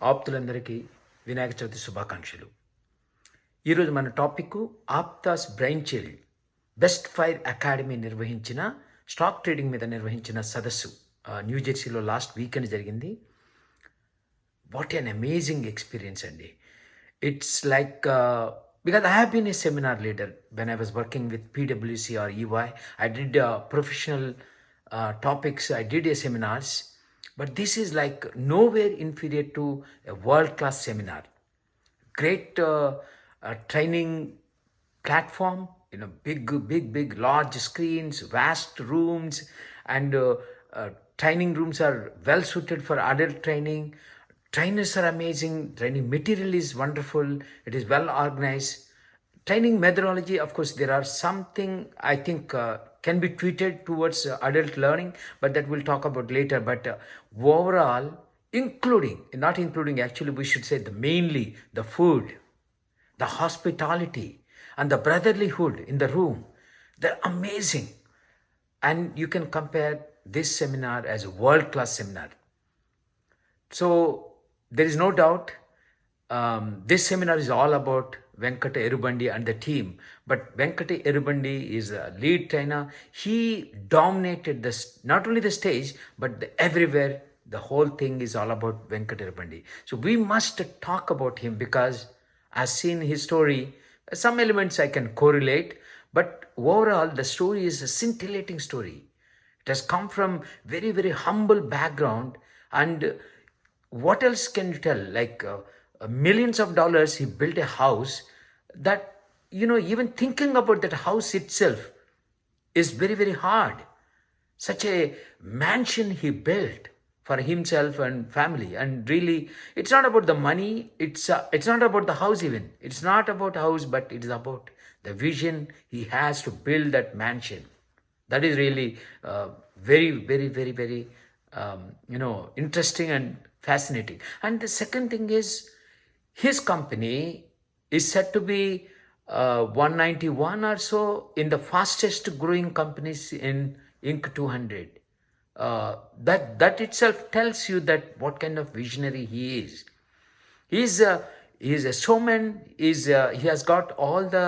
ఆప్తులందరికీ వినాయక చవితి శుభాకాంక్షలు. ఈరోజు మన topic AAPTA's brainchild best fire academy నిర్వహించిన స్టాక్ ట్రేడింగ్ మీద నిర్వహించిన సదస్సు న్యూ జెర్సీలో లాస్ట్ వీకెండ్ జరిగింది. వాట్ an అమేజింగ్ ఎక్స్పీరియన్స్ అండి. It's like because I have been a seminar leader when I was working with PwC or EY. I did professional topics. I did a seminars, but this is like nowhere inferior to a world-class seminar. Great training platform, big, large screens, vast rooms, and training rooms are well suited for adult training. Trainers are amazing. Training material is wonderful. It is well organized. Training methodology, of course, there are something I think can be tweeted towards adult learning, but that we'll talk about later. But overall, not including, actually, we should say mainly the food, the hospitality, and the brotherlyhood in the room. They're amazing. And you can compare this seminar as a world-class seminar. So there is no doubt this seminar is all about Venkata Erubandi and the team. But Venkata Erubandi is a lead trainer. He dominated not only the stage, but everywhere. The whole thing is all about Venkata Erubandi. So we must talk about him because I've seen his story. Some elements I can correlate, but overall the story is a scintillating story. It has come from very, very humble background, and what else can you tell? Like millions of dollars, he built a house that, even thinking about that house itself is very, very hard. Such a mansion he built for himself and family. And really, it's not about the money. It's not about the house even. It's not about house, but it's about the vision he has to build that mansion. That is really very, very, very, very, interesting and fascinating. And the second thing is, his company is said to be 191 or so in the fastest growing companies in Inc. 200. That itself tells you that what kind of visionary he is. He is a showman. He has got all the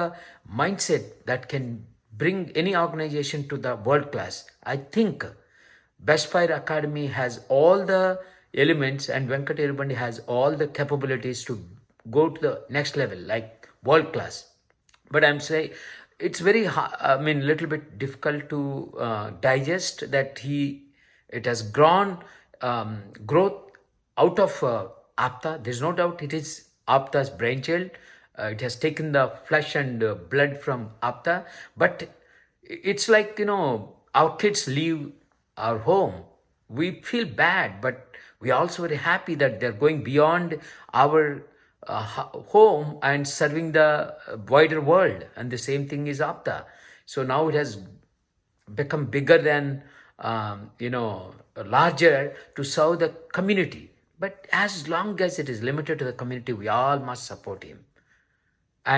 mindset that can bring any organization to the world class. I think Best Fire Academy has all the elements, and Venkata Erubandi has all the capabilities to go to the next level, like world class. But I'm saying it's very little bit difficult to digest that it has grown growth out of Apta. There's no doubt it is Apta's brainchild. It has taken the flesh and blood from Apta, but it's like, our kids leave our home. We feel bad, but we are also very happy that they're going beyond our home and serving the wider world. And the same thing is Apta. So now it has become bigger than, larger to serve the community. But as long as it is limited to the community, we all must support him.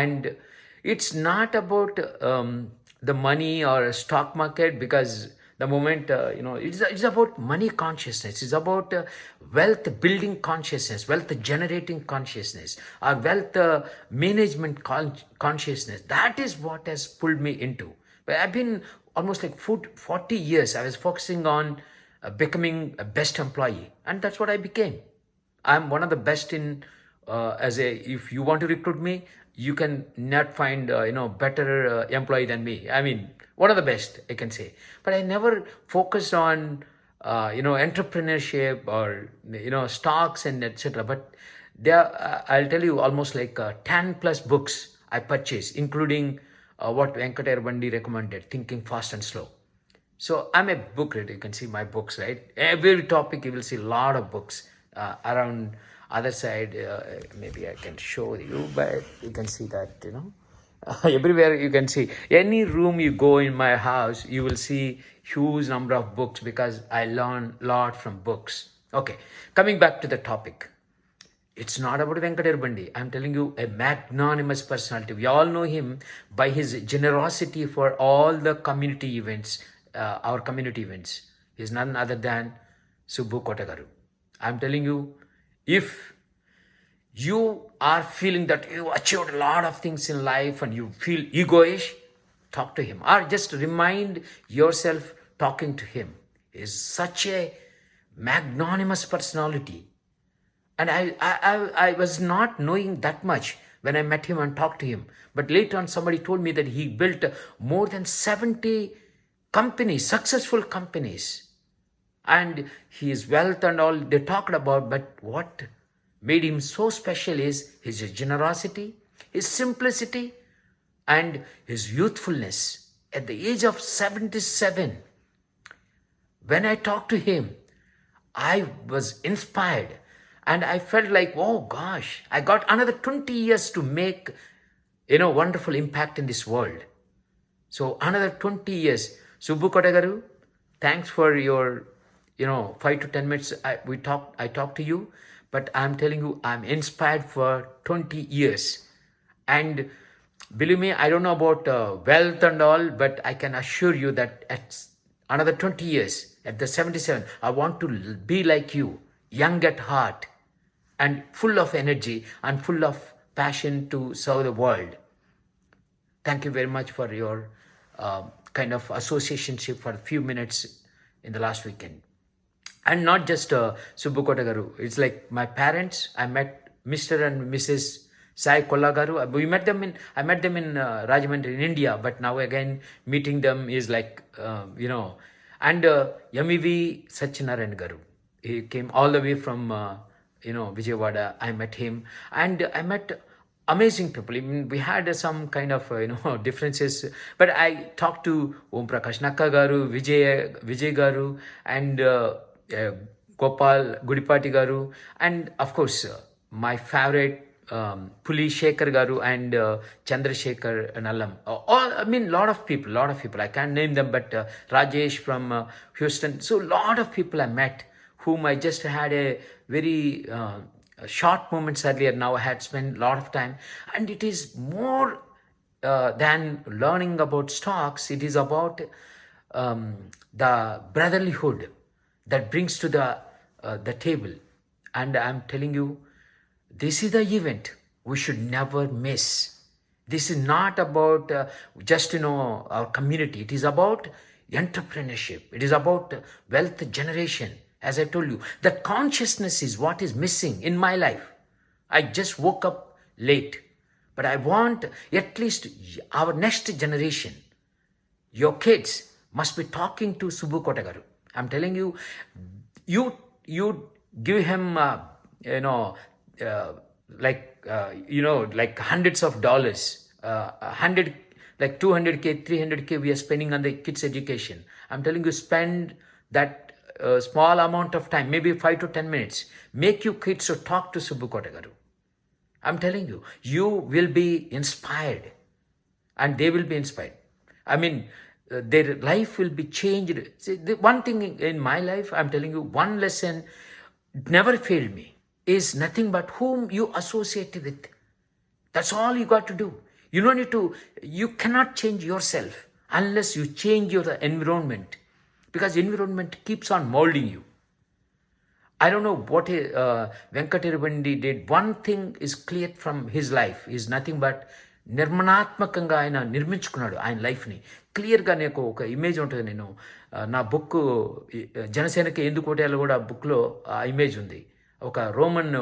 And it's not about the money or stock market, because the moment, it's about money consciousness. It's about wealth building consciousness, wealth generating consciousness, or wealth management consciousness. That is what has pulled me into. But I've been almost like 40 years. I was focusing on becoming a best employee, and that's what I became. I'm one of the best in, if you want to recruit me, you can not find, better employee than me. I mean, one of the best, I can say. But I never focused on, entrepreneurship or, stocks and etc. But there, I'll tell you, almost like 10 plus books I purchased, including what Venkata Erubandi recommended, Thinking Fast and Slow. So I'm a book reader. You can see my books, right? Every topic, you will see a lot of books around. Other side, maybe I can show you, but you can see that, everywhere you can see. Any room you go in my house, you will see huge number of books, because I learn a lot from books. Okay, coming back to the topic. It's not about Venkata Erubandi. I'm telling you, a magnanimous personality. We all know him by his generosity for all the community events, our community events. He's none other than Subbu Kotagaru. I'm telling you, if you are feeling that you achieved a lot of things in life and you feel egoish, talk to him. Or just remind yourself talking to him. He is such a magnanimous personality. And I was not knowing that much when I met him and talked to him. But later on, somebody told me that he built more than 70 companies, successful companies. And his wealth and all they talked about, but what made him so special is his generosity, his simplicity, and his youthfulness. At the age of 77, when I talked to him, I was inspired and I felt like, oh gosh, I got another 20 years to make, wonderful impact in this world. So another 20 years. Subbu Kotagaru, thanks for your, 5 to 10 minutes I talked to you, but I'm telling you, I'm inspired for 20 years. And believe me, I don't know about wealth and all, but I can assure you that at another 20 years, at the 77, I want to be like you, young at heart and full of energy and full of passion to serve the world. Thank you very much for your kind of associationship for a few minutes in the last weekend. And not just Subbu Kotagaru. It's like my parents. I met Mr. and Mrs. Sai Kollagaru. I met them in Rajahmundry in India, but now again meeting them is like, and Yamivi Satyanarayan Garu. He came all the way from, Vijayawada. I met him and I met amazing people. I mean, we had some kind of differences, but I talked to Om Prakash Nakka Garu, Vijay Garu, and Gopal Gudipati Garu, and of course my favorite Puli Shekhar Garu and Chandrasekhar Nallam. Lot of people. I can't name them, but Rajesh from Houston. So lot of people I met, whom I just had a very short moments earlier. Now I had spent a lot of time, and it is more than learning about stocks. It is about the brotherlyhood that brings to the table. And I'm telling you, this is the event we should never miss. This is not about just our community. It is about entrepreneurship. It is about wealth generation. As I told you, that consciousness is what is missing in my life. I just woke up late, but I want at least our next generation, your kids, must be talking to Subbu Kotagaru. I'm telling you, you give him, like hundreds of dollars, 100, like 200K, 300K we are spending on the kids' education. I'm telling you, spend that small amount of time, maybe 5 to 10 minutes, make your kids to talk to Subbu Kotagaru. I'm telling you, you will be inspired and they will be inspired. I mean, their life will be changed. See, the one thing in my life, I'm telling you, one lesson never failed me is nothing but whom you associate with. That's all you got to do. You cannot change yourself unless you change your environment, because environment keeps on molding you. I don't know what Venkatirabandi did. One thing is clear from his life is nothing but నిర్మణాత్మకంగా ఆయన నిర్మించుకున్నాడు ఆయన లైఫ్ని. క్లియర్గా నాకు ఒక image ఉంటుంది. నేను నా book జనసేనకి ఎందుకు ఓటేయాలో కూడా ఆ బుక్లో ఆ ఇమేజ్ ఉంది. ఒక రోమన్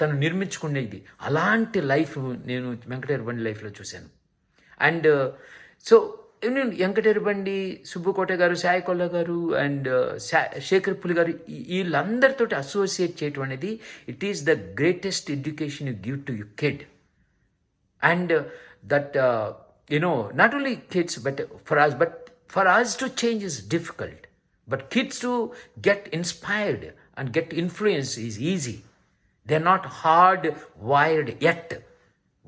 తను నిర్మించుకునేది. అలాంటి లైఫ్ నేను వెంకటేరబండి లైఫ్లో చూశాను. అండ్ సో వెంకటేరబండి, సుబ్బుకోట గారు, సాయి కొల్ల గారు అండ్ శేఖర్ పులి గారు, వీళ్ళందరితో అసోసియేట్ చేయటం అనేది it is the greatest education you give to you kid. And that, not only kids, but for us to change is difficult. But kids to get inspired and get influenced is easy. They're not hardwired yet.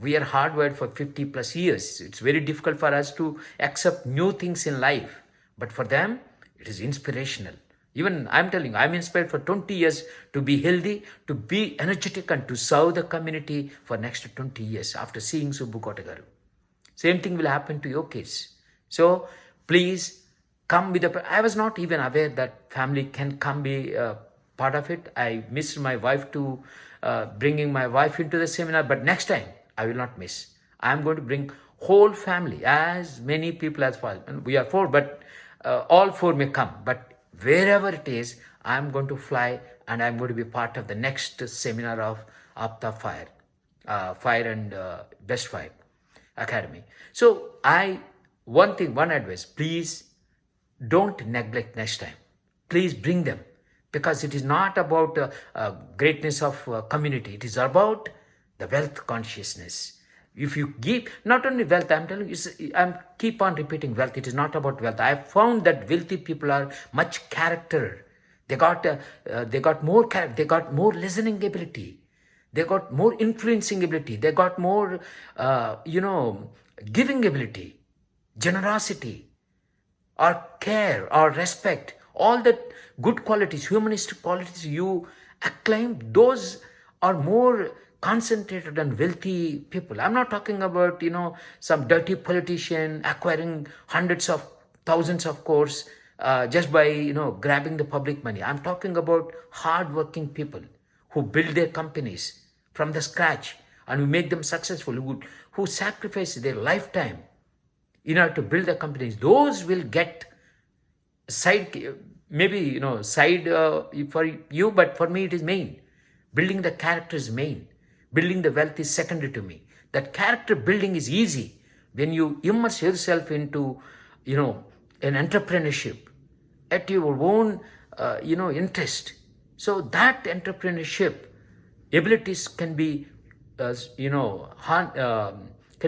We are hardwired for 50 plus years. It's very difficult for us to accept new things in life. But for them, it is inspirational. Even I'm telling you, I'm inspired for 20 years to be healthy, to be energetic and to serve the community for next 20 years after seeing Subbu Kotagaru. Same thing will happen to your kids. So please come with I was not even aware that family can come be part of it. I missed my wife to bringing my wife into the seminar, but next time I will not miss. I am going to bring whole family, as many people as possible. We are 4, but all 4 may come. But wherever it is, I am going to fly, and I am going to be part of the next seminar of Apta Fire and Best Fire Academy. So one advice, please don't neglect next time. Please bring them, because it is not about greatness of community. It is about the wealth consciousness. If you give not only wealth, I'm telling you, I'm keep on repeating wealth. It is not about wealth. I have found that wealthy people are much character. They got more character. They got more listening ability. They got more influencing ability. They got more, giving ability, generosity, or care, or respect. All the good qualities, humanistic qualities you acclaim, those are more concentrated on wealthy people. I'm not talking about, some dirty politician acquiring hundreds of thousands of crores just by, grabbing the public money. I'm talking about hardworking people who build their companies from the scratch and who make them successful, who sacrifice their lifetime in order to build the companies. Those will get side, maybe, side for you, but for me it is main. Building the character is main. Building the wealth is secondary to me. That character building is easy when you immerse yourself into, an entrepreneurship at your own, interest. So that entrepreneurship abilities can be, can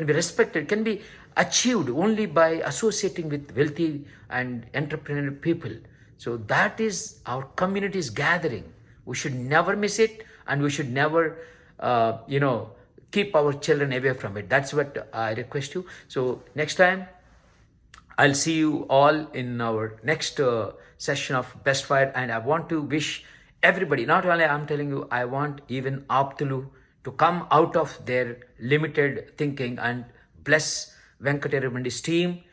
be respected, can be achieved only by associating with wealthy and entrepreneurial people. So that is our community's gathering. We should never miss it, and we should never, keep our children away from it. That's what I request you. So next time, I'll see you all in our next session of Best Fire. And I want to wish everybody, not only I'm telling you, I want even Aptulu to come out of their limited thinking and bless Venkataramandi's team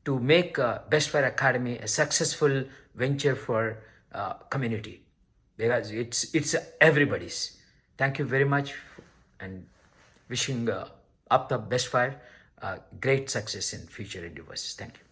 to make Best Fire Academy a successful venture for community, because it's everybody's. Thank you very much, and wishing Apta Best Fire great success in future endeavors. Thank you.